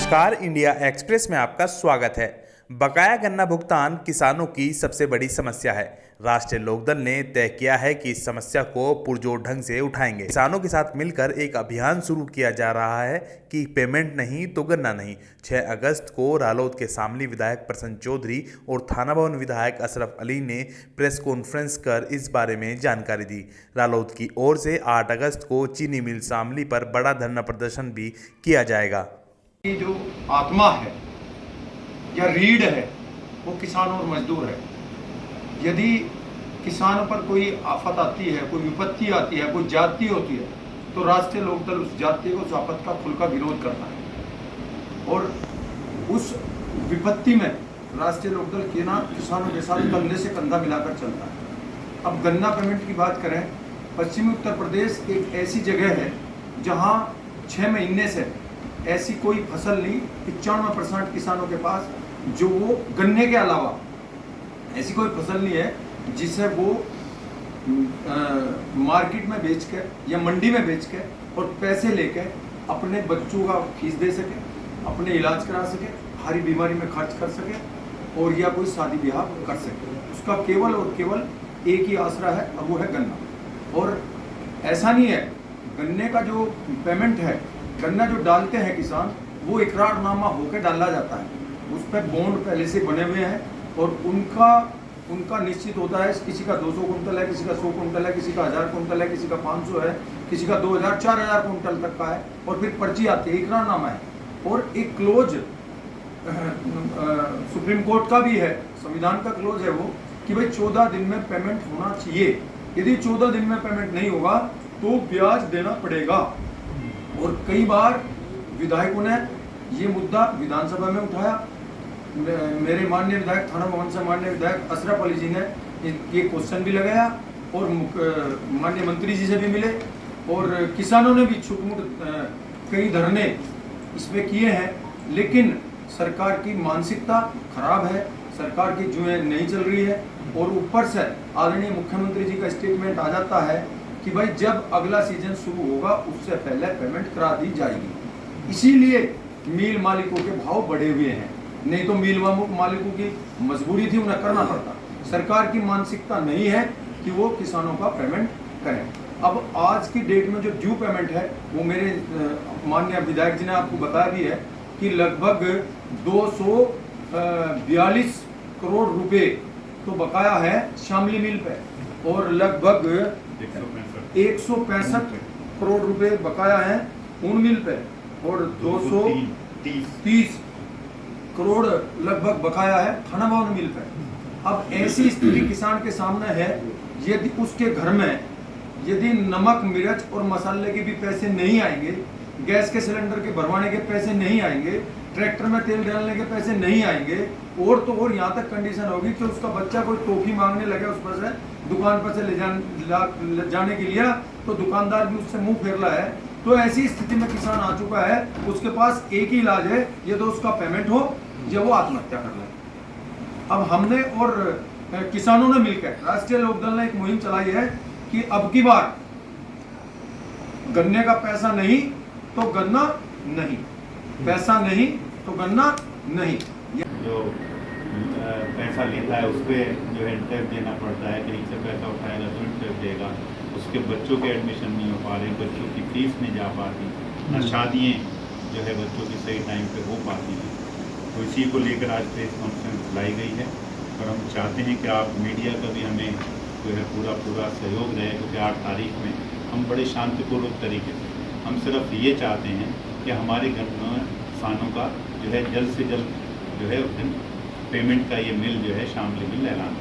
नमस्कार, India express में आपका स्वागत है। बकाया गन्ना भुगतान किसानों की सबसे बड़ी समस्या है। राष्ट्रीय लोकदल ने तय किया है कि इस समस्या को पुरजोर ढंग से उठाएंगे। किसानों के साथ मिलकर एक अभियान शुरू किया जा रहा है कि पेमेंट नहीं तो गन्ना नहीं। 6 अगस्त को रालोद के शामली विधायक प्रसन्न चौधरी और थाना भवन विधायक अशरफ अली ने प्रेस कॉन्फ्रेंस कर इस बारे में जानकारी दी। रालोद की ओर से 8 अगस्त को चीनी मिल शामली पर बड़ा धरना प्रदर्शन भी किया जाएगा। जो आत्मा है या रीढ़ है वो किसान और मजदूर है। यदि किसानों पर कोई आफत आती है, कोई विपत्ति आती है, कोई जाति होती है, तो राष्ट्रीय लोकदल उस जाति को, उस आफत का खुलकर विरोध करता है और उस विपत्ति में राष्ट्रीय लोकदल किसानों के साथ कंधे से कंधा मिलाकर चलता है। अब गन्ना पेमेंट की बात करें, पश्चिमी उत्तर प्रदेश एक ऐसी जगह है जहां 6 महीने से ऐसी कोई फसल नहीं, 95% किसानों के पास जो वो गन्ने के अलावा ऐसी कोई फसल नहीं है जिसे वो मार्केट में बेच के या मंडी में बेच के और पैसे लेके अपने बच्चों का फीस दे सके, अपने इलाज करा सके, भारी बीमारी में खर्च कर सके और या कोई शादी ब्याह कर सके। उसका केवल और केवल एक ही आसरा है और वो है गन्ना। और ऐसा नहीं है, गन्ने का जो पेमेंट है, गन्ना जो डालते हैं किसान, वो इकरारनामा होकर डाला जाता है। उस पर बॉन्ड पहले से बने हुए हैं और उनका निश्चित होता है। किसी का 200 कुंटल है, किसी का 100 कुंटल है, किसी का 1000 कुंटल है, किसी का 500 है, किसी का 2000 4000 कुंटल तक का है और फिर पर्ची आती है, इकरारनामा है। और एक क्लोज सुप्रीम कोर्ट का भी है, संविधान का क्लोज है वो, कि भाई 14 दिन में पेमेंट होना चाहिए। यदि 14 दिन में पेमेंट नहीं होगा तो ब्याज देना पड़ेगा। और कई बार विधायकों ने ये मुद्दा विधानसभा में उठाया। मेरे माननीय विधायक, थाना भवन से माननीय विधायक अशरफ अली जी ने ये क्वेश्चन भी लगाया और माननीय मंत्री जी से भी मिले और किसानों ने भी छुटमुट कई धरने इसमें किए हैं। लेकिन सरकार की मानसिकता खराब है, सरकार की जुएं नहीं चल रही है और ऊपर से आदरणीय मुख्यमंत्री जी का स्टेटमेंट आ जाता है कि भाई जब अगला सीजन शुरू होगा उससे पहले पेमेंट करा दी जाएगी। इसीलिए मिल मालिकों के भाव बढ़े हुए हैं, नहीं तो मिल मालिकों की मजबूरी थी, उन्हें करना पड़ता। सरकार की मानसिकता नहीं है कि वो किसानों का पेमेंट करें। अब आज की डेट में जो ड्यू पेमेंट है वो मेरे माननीय विधायक जी ने आपको बताया भी है कि लगभग 242 करोड़ रुपए तो बकाया है शामली मिल पे और लगभग 165 करोड़ रुपए बकाया है ऊन मिल पे और 230 करोड़ लगभग बकाया है थाना भवन मिल पे। अब ऐसी स्थिति किसान के सामने है, यदि उसके घर में यदि नमक, मिर्च और मसाले के भी पैसे नहीं आएंगे, गैस के सिलेंडर के भरवाने के पैसे नहीं आएंगे, ट्रैक्टर में तेल डालने के पैसे नहीं आएंगे और तो और यहाँ तक कंडीशन होगी कि उसका बच्चा कोई टॉफी मांगने लगे उस पर से दुकान पर से ले जाने के लिए, तो दुकानदार भी उससे मुंह फेर रहा है। तो ऐसी स्थिति में किसान आ चुका है, उसके पास एक ही इलाज है, ये तो उसका पेमेंट हो या वो आत्महत्या कर ले। अब हमने और किसानों ने मिलकर राष्ट्रीय लोकदल ने एक मुहिम चलाई है कि अब की बार गन्ने का पैसा नहीं तो गन्ना नहीं, पैसा नहीं तो गन्ना नहीं। जो पैसा लेता है उस पर जो है इंटरेस्ट देना पड़ता है, कहीं से पैसा उठाएगा तो इंटरेस्ट देगा। उसके बच्चों के एडमिशन नहीं हो पा रहे, बच्चों की फीस नहीं जा पाती, ना शादियाँ जो है बच्चों की सही टाइम पे हो पाती हैं। तो इसी को लेकर आज प्रेस कॉन्फ्रेंस बुलाई गई है और हम चाहते हैं कि आप मीडिया का भी हमें जो है पूरा सहयोग रहे, क्योंकि 8 तारीख में हम बड़े शांतिपूर्वक तरीके से हम सिर्फ ये चाहते हैं कि हमारे किसानों का जो है जल्द से जल्द जो है उस दिन पेमेंट का ये मिल जो है शामली मिल ऐलान